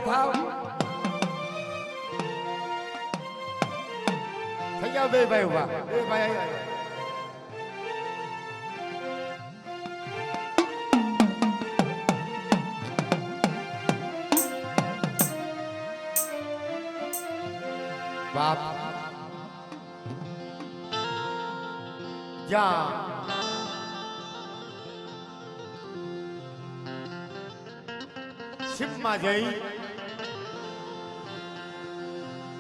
ઉભા થાવ થઈ જાવ બે ભાઈ ઉભા બે ભાઈ બાપ જ્યાં શિપમાં જઈ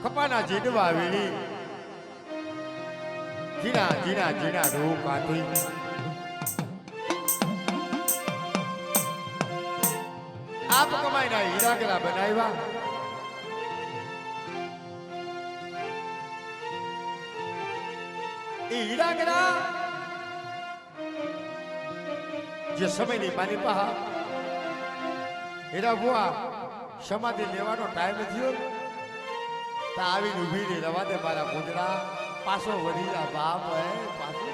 કપાના જીડવા વીણી જીના જીના જીના રૂ કાઢી આપ કમાઈના હીરા ગલા બનાવ્યા એ હીરા ગલા જે સમયની માની પહા હીરા બુઆ સમાધિ લેવાનો ટાઈમ થયો તા આવીને ઊભી રહી રવા દે મારા પૂજડા પાછો વળી જા બાપ હે પાછો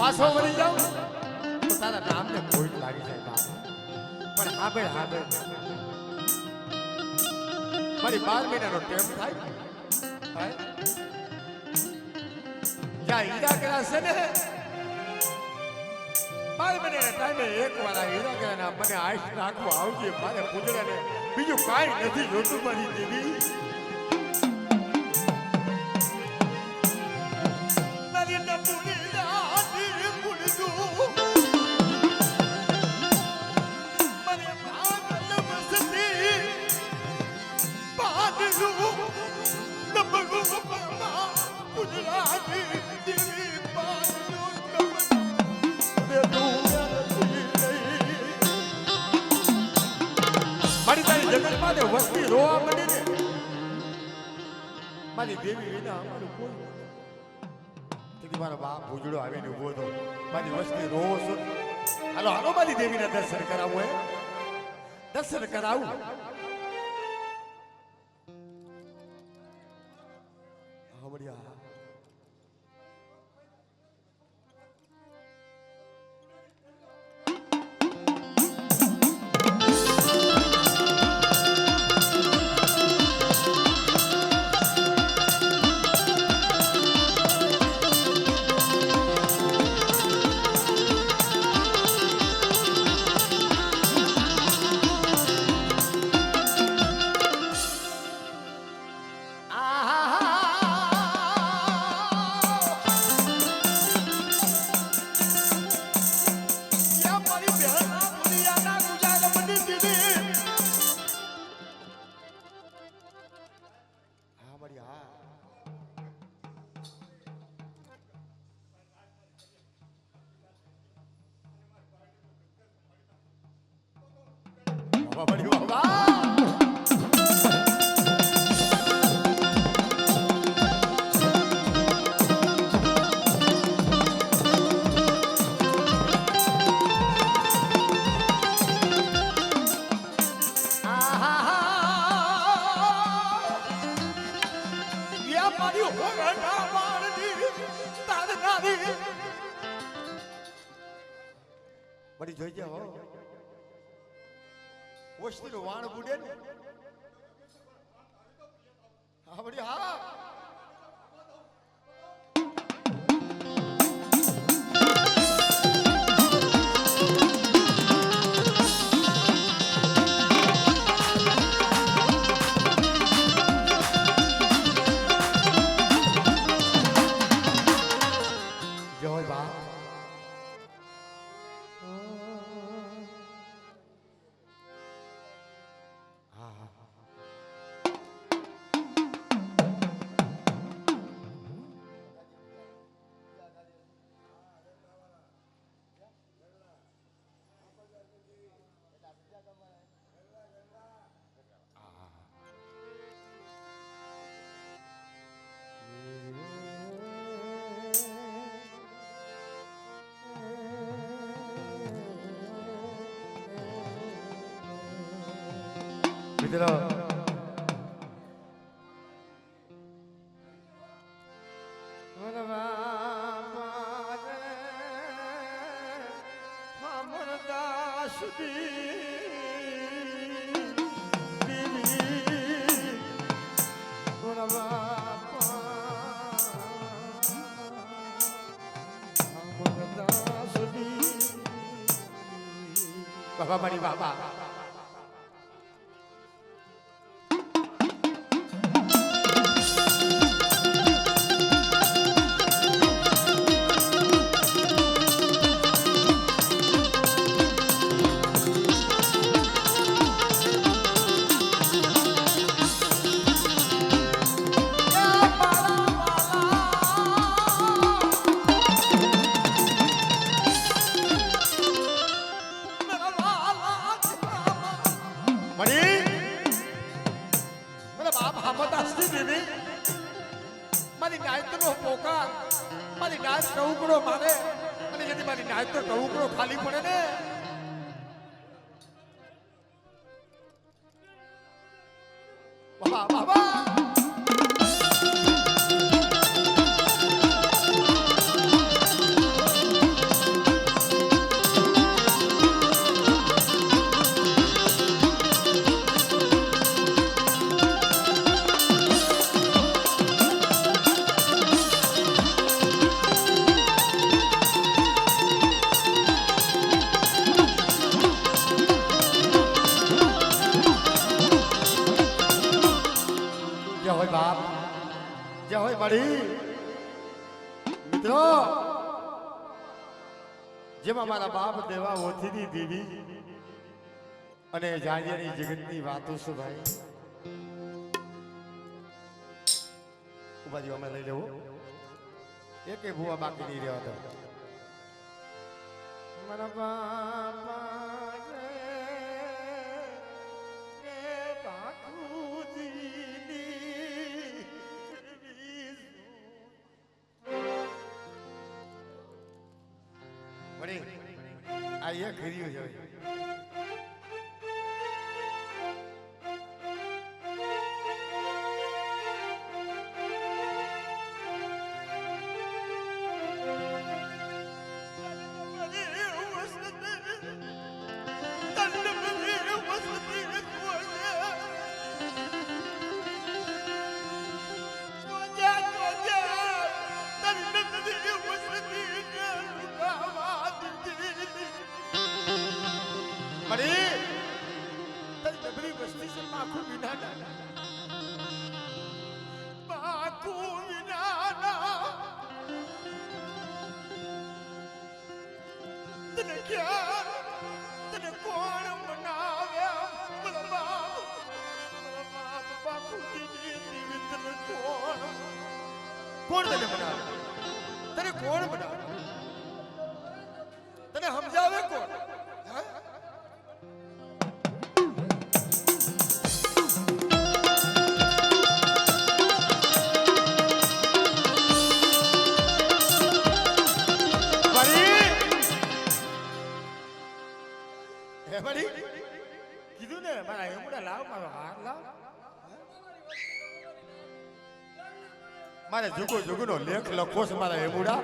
પાછો વળી જાઉં તો તારા નામને ખોટ લાગી જાય બાપ પણ હાબે હાબે મારી 12 મહિનાનો ટેમ થાય જ્યાં હીરા કર્યા છે ને 12 મહિનાના ટાઈમે એક વાર આ હીરા કર્યાના મને આઈસ નાખવા આવજે મારે પૂજડાને બીજું કાંઈ નથી જોતું મારી દેવી મારી તારી જગતમાં ને વસ્તી રોવા મળી ને મારી દેવી વિના અમારું કોઈ તેથી મારો બાપ ભૂજડો આવીને ઉભો હતો મારી વસ્તી રોવો છો હાલો હાલો મારી દેવીના દર્શન કરાવું હે દર્શન કરાવું હમણાં બડી જોઈ જાઓ વસ્તીનું વાણ બુડે ને હા બડી હા જોઈ બા મિત્રો બાબા મારી બાબા ખાલી પડે ને બાબા બાબા મિત્રો જેમાં મારા બાપ દેવા ઓથીની દેવી અને જાણ્યાની જગતની વાતો શું ભાઈ ઉપાધિ અમે લઈ લેવો એક ભૂવા બાકી નહીં રહ્યો હતો મારા બાપા આ એક ખર્યું છે કોણ તને બનાવે તને કોણ બનાવે તને સમજાવે કોણ કીધું ને મારા એમડા લાવ મારો હાર લાવ મારે જુગુ જુગુનો લેખ લખો છે મારા એમુડા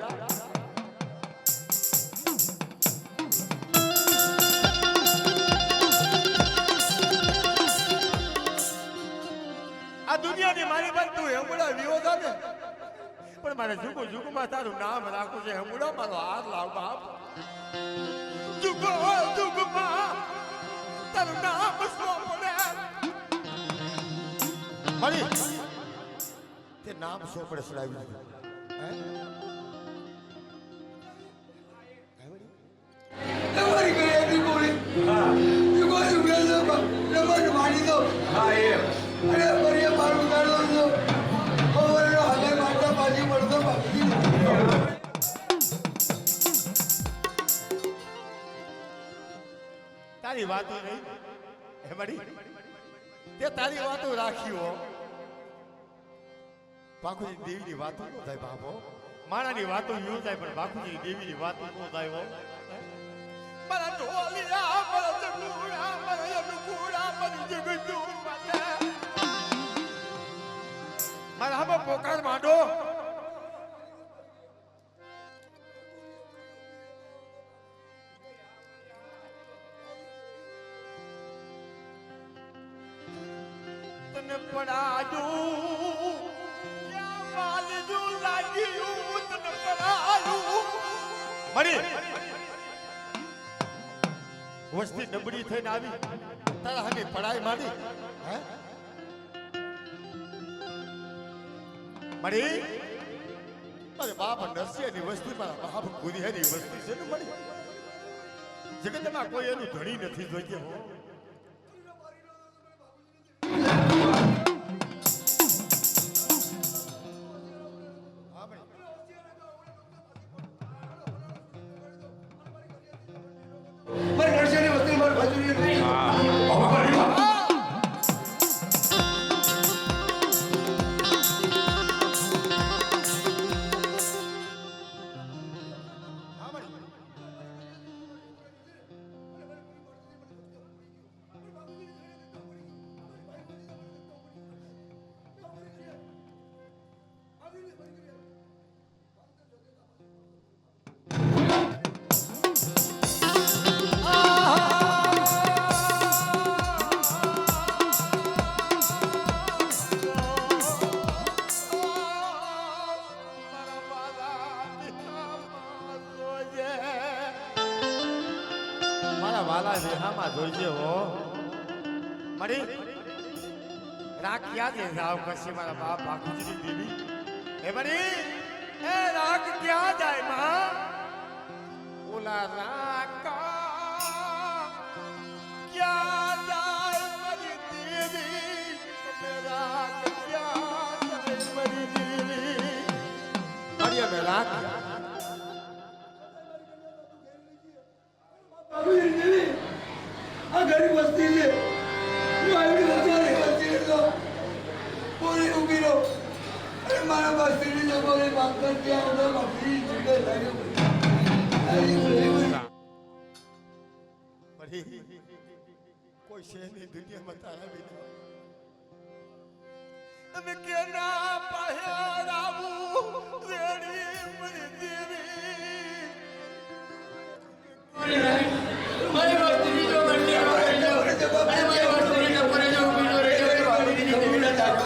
આ દુનિયાની મારી વાત તું એમુડા વિરોધ આવે પણ મારે જુગુ જુગુમાં તારું નામ રાખવું છે એમુડા મારો હાર લાવ બાપ જુગુ જુગુમાં તારું નામ શું પડે મારી તે નામ શું પડે સડાવી હે તમારી કઈ હતી બોલી હા જુગો જુગો નમક મારી દો હા એ અરે બરિયા મારું કાઢો છો ઓવરનો હાલે માટા પાછી પડતો બાકી તારી વાતો નહીં હે મડી તે તારી વાતો રાખ્યો બાકુજી દેવીની વાતો નો થાય બાપો માણાની વાતો યો થાય પણ બાકુજી દેવીની વાતો નો થાય હો મારા ઢોલિયા મારા ચકુડા મારા યનુકુડા મારી જગતું મારા મારા હામો પોકાર માંડો. તને પડાયું ક્યાં વાલજું લાગ્યું તને પડાયું. મરી વસ્તી નબળી થઈને આવી તારા હામે પડાઈ માંડી. હે મરી અરે બાપ નરસિંહની વસ્તી મારા બાપ ગુરિયાની વસ્તી છે ને મરી. જગતમાં કોઈ એનું ધણી નથી જોઈએ હો. મારી નરસિંહની વસ્તી મારી બાજુની નથી. વાલા દેહામાં જોઈજે હો. મરી રાખ ક્યાં દે જાવ પછી મારા બાપ બાપુજીની દેવી. એ મરી એ રાખ ક્યાં જાય માં. ઓલા રાકા ક્યાં જાય મારી દેવી. રાખ ક્યાં જાય મારી દેવી. મરી અમે રાખ આ ગરીબ વસ્તી છે. વસ્તી તો પૂરી ઉભી રહો અને મારા વસ્તીની જો બોલી વાત કરતી આવડો બાપરી જુદે લાગ્યો. કોઈ છે નહીં દુનિયામાં તારા વિના. અમે કેના પાહ્યા આવું રેડી મરી દેવી. મારી વસ્તીની જો બંને મારી વસ્તીની જો પર જો ઉભી રહો રે બાપરી ખબર ના જાતો.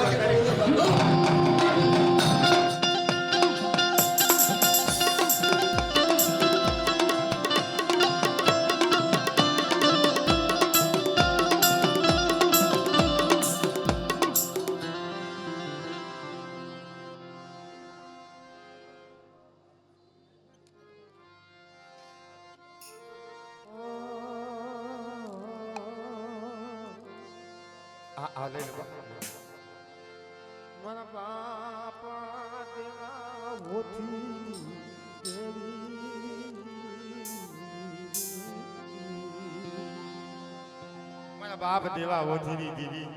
આલે મારા બાપા દેવા હોતી મારા બાપ દેવા હોતી દીદી.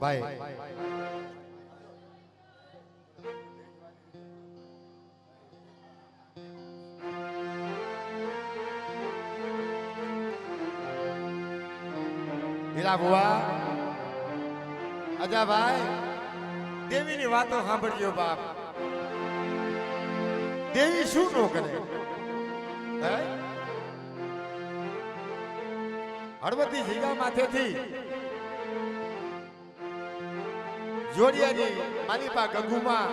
ભાઈ હીરા બુઆ અજા ભાઈ દેવીની વાતો સાંભળજો બાપ. દેવી શું નો કરે. હે હળવદી જીગા માથેથી જોડિયાની માલિપા ગંગુમાં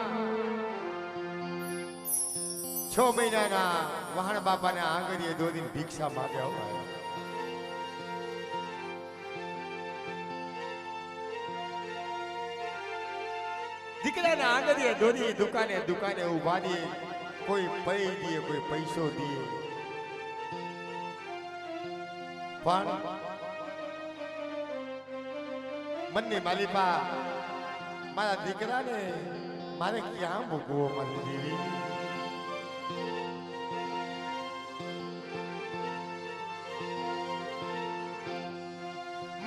6 મહિનાના વહાણ બાપાને આંગળીએ દોરીને ભિક્ષા માંગ્યા. દીકરાના આંગળીએ દોરી દુકાને દુકાને ઉભા દે. કોઈ પૈ દે કોઈ પૈસો દે. પણ મનની માલિપા મારા દીકરાને મારે ક્યાં મૂકવો મારી દેવી.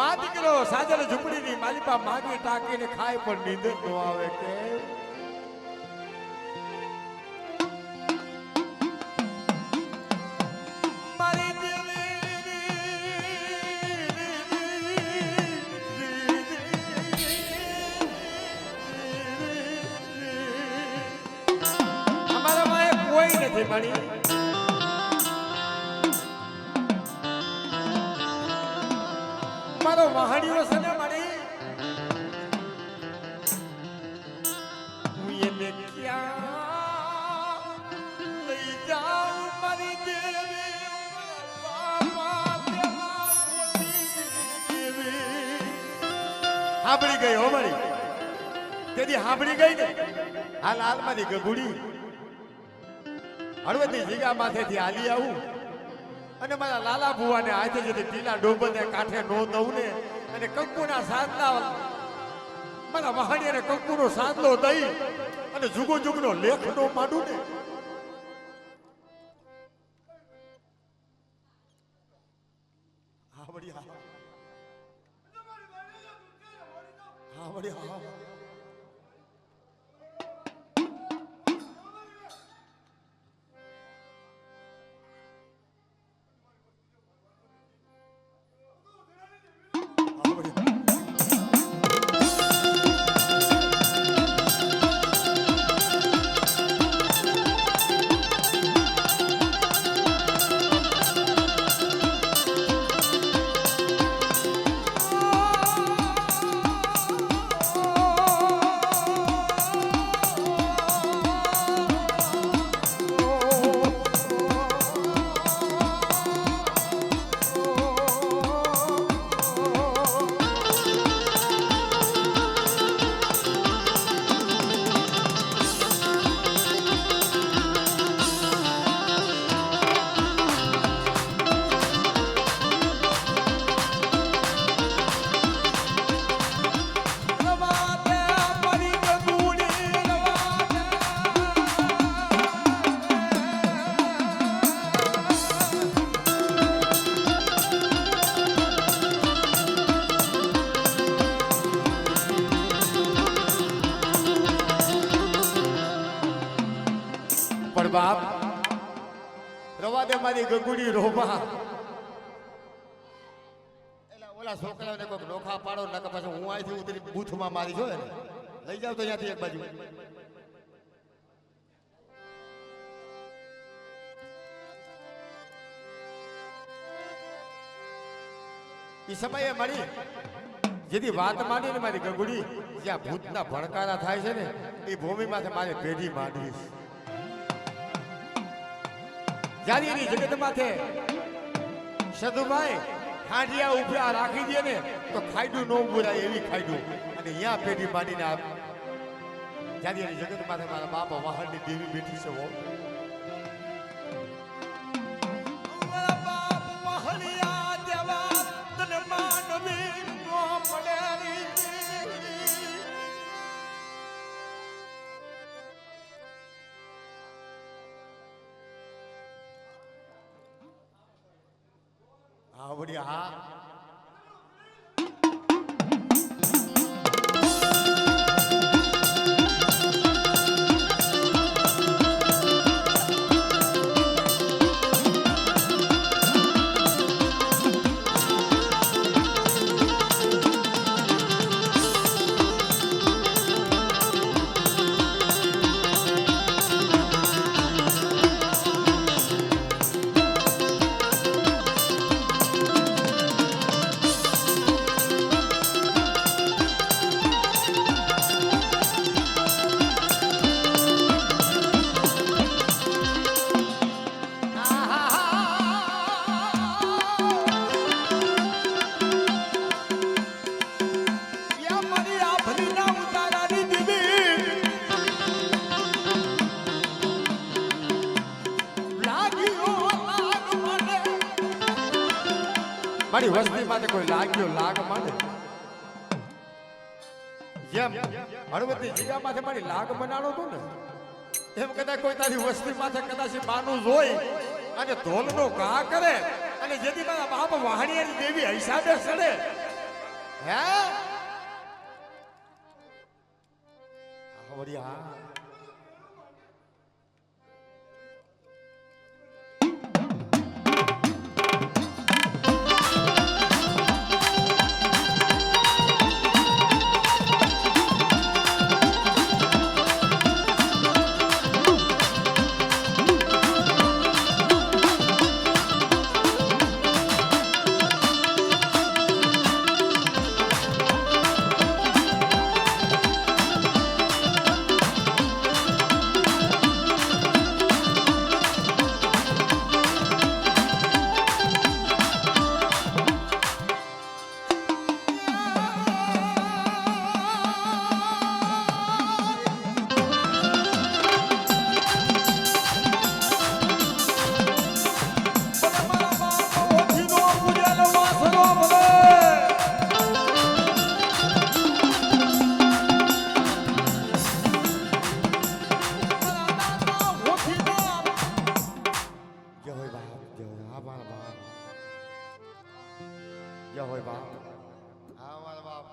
મારે દીકરો સાજલ ઝૂંપડીની માલિપા માંગી ટાંકીને ખાય પણ નીંદર ન આવે કે મારી અમારા માએ કોઈ નથી મળી મારો વહાણીઓ છે ને મારી હું એને ક્યાં લઈ જાઉં મારી દેવી હાંભળી ગઈ હો મારી તેથી હાંભળી ગઈ ને હાલ હાલમાંથી ગગુડી હળવદની જીગા માથેથી હાલી આવું અને મારા લાલા ભુવાને હાથે જતી ટીલા ડોબને કાંઠે નો દઉં ને અને કંકુના સાદલા મારા વહાણીને કંકુનો સાદલો દઈ અને જુગો જુગનો લેખ નો માંડું ને હા વળી હા હા વળી હા પણ બાપ રવા દે મારી ગગુડી રોમા એલા ઓલા છોકરાઓને કોઈક નોખા પાડો નકર પછી હું અહીંથી ઉતરી બૂથમાં મારી જોયે ને લઈ જાવ તો અહીંયાથી એક બાજુ એ સમયે મળી જેથી વાત માંડીને મારી ગગુડી જ્યાં ભૂતના ભણકારા થાય છે ને એ ભૂમિમાંથી મારે પેઢી માંડવીશ જ્યારે એની જગત માથે સદુભાઈ ખાંડિયા ઉભા રાખી દે ને તો ખાઈડું ન ઉભરાય એવી ખાઈડું અને અહીંયા પેઢી માંડીને આપ જ્યારે એની જગત માથે મારા બાપા વાહનની દેવી બેઠી છે હો મારા બાપ વાહણિયા દેવા તને માનવી નો પડેલી આવડી હા મારી વસ્તી માટે કોઈ લાગ્યો લાગ માંડે જેમ હળવદની જીગા માથે મારી લાગ બનાડો તો ને એમ કદાચ કોઈ તારી વસ્તી માથે કદાચ માનું જોઈ અને ઢોલનો ઘા કરે અને જેથી મારા બાપ વાહણીયાની દેવી હિસાબે સડે હે વળી હા હોય બાપ હા મારા બાપ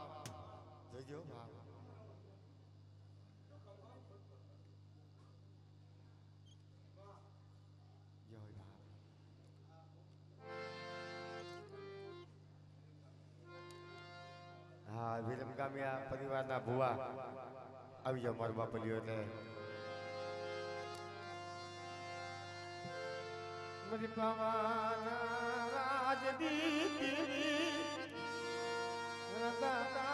જોજો બાપ જય હોય બાપ હા વિરમગામિયા પરિવારના ભુવા આવી જાઓ મારા બાપલીઓ એટલે મારી પવાના રાજદીતી દાદા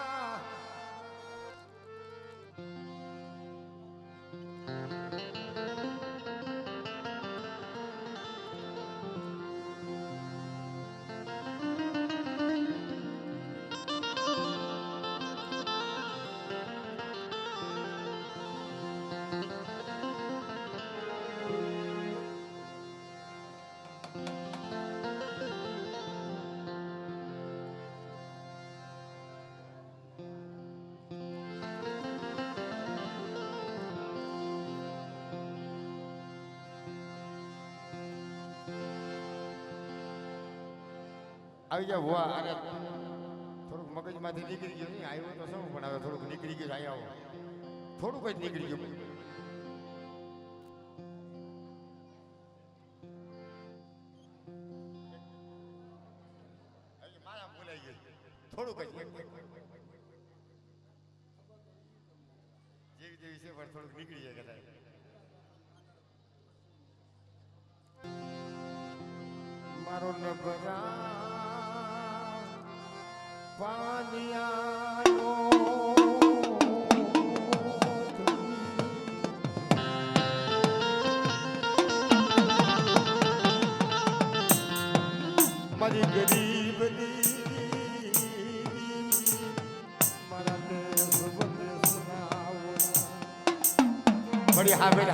આવી જાવ ભુવા અરે થોડુંક મગજમાંથી નીકળી ગયું નહીં આવ્યો તો શું પણ હવે થોડુંક નીકળી ગયું અહીંયા આવો થોડુંક જ નીકળી ગયું મારા ભૂલાઈ ગયું થોડુંક જ જેવી જેવી છે પણ થોડુંક નીકળી જાય કદાચ મારો નબરા પાનિયાનો મારી ગરીબની મારા દેશ સુનાવો બડી હાબેડ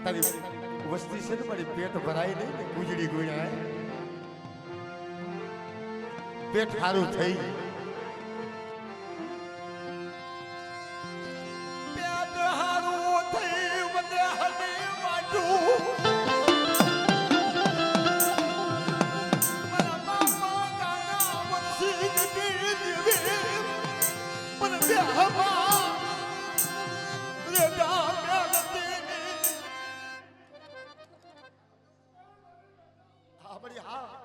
તારી વસ્તી છે ને મારી પેટ ભરાય નહીં ને ગુજડી ગુણ્યા પેટ સારું થઈ પેટ સારું થઈ મને હને વાટું મારા બાપા ગાના વંશી દીદી મને બેહમાં રેડા મેલતી હા બડી હા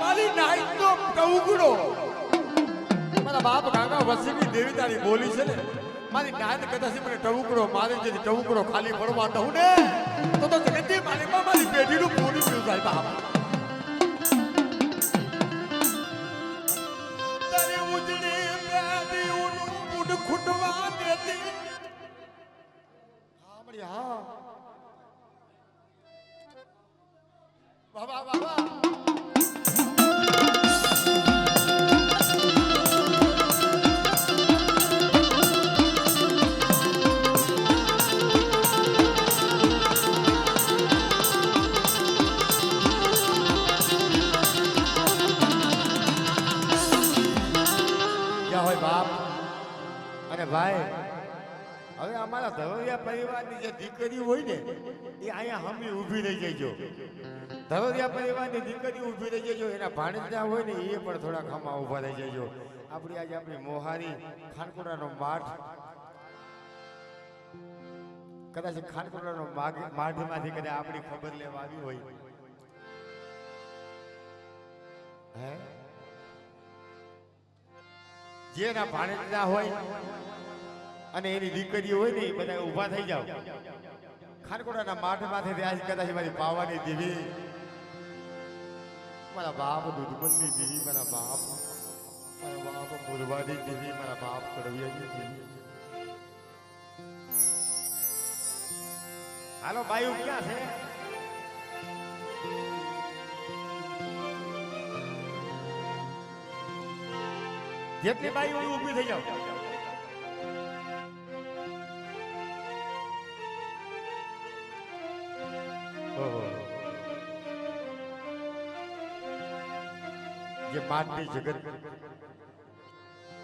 મારી નાઈટ નો ટવકડો મારા બાપ ગાંગા વસીની દેવી તારી બોલી છે ને મારી નાઈટ કદાચ મને ટવકડો મારે જે ટવકડો ખાલી પડવા દઉં ને તો જગતી મારી મારી પેઢીનું પૂરી પીવું થાય બાપ તારી ઉજળી પેઢીનું પૂડ ખૂટવા દેતી હા મળી હા બાબા બાબા હોય બાપ અને ભાઈ હવે અમારા ધરોડિયા પરિવારની જે દીકરી હોય ને એ અહીંયા હમી ઊભી રહી જજો ધરોડિયા પરિવારની દીકરી ઊભી રહી જજો એના ભાણેજા હોય ને એ પણ થોડા ખમા ઊભા રહી જજો આપણી આજે આપણી મોહારી ખાનકોડાનો માઠ કદાચ ખાનકોડાનો માઠમાંથી કદાચ આપણી ખબર લેવા આવી હોય હે જેના ભાણેજા હોય અને એની દીકરીઓ હોય ને એ બધા ઊભા થઈ જાવ ખાનકોડાના માઠમાંથી આજ કદાચ મારી પાવાની દેવી મારા બાપ દુધમનની દેવી મારા બાપ મુરવાની દેવી મારા બાપ કડવિયાની દેવી હાલો બાયુ ક્યાં છે જેટલી બાઈ હોય ઊભી થઈ જાવ જે માનની જગત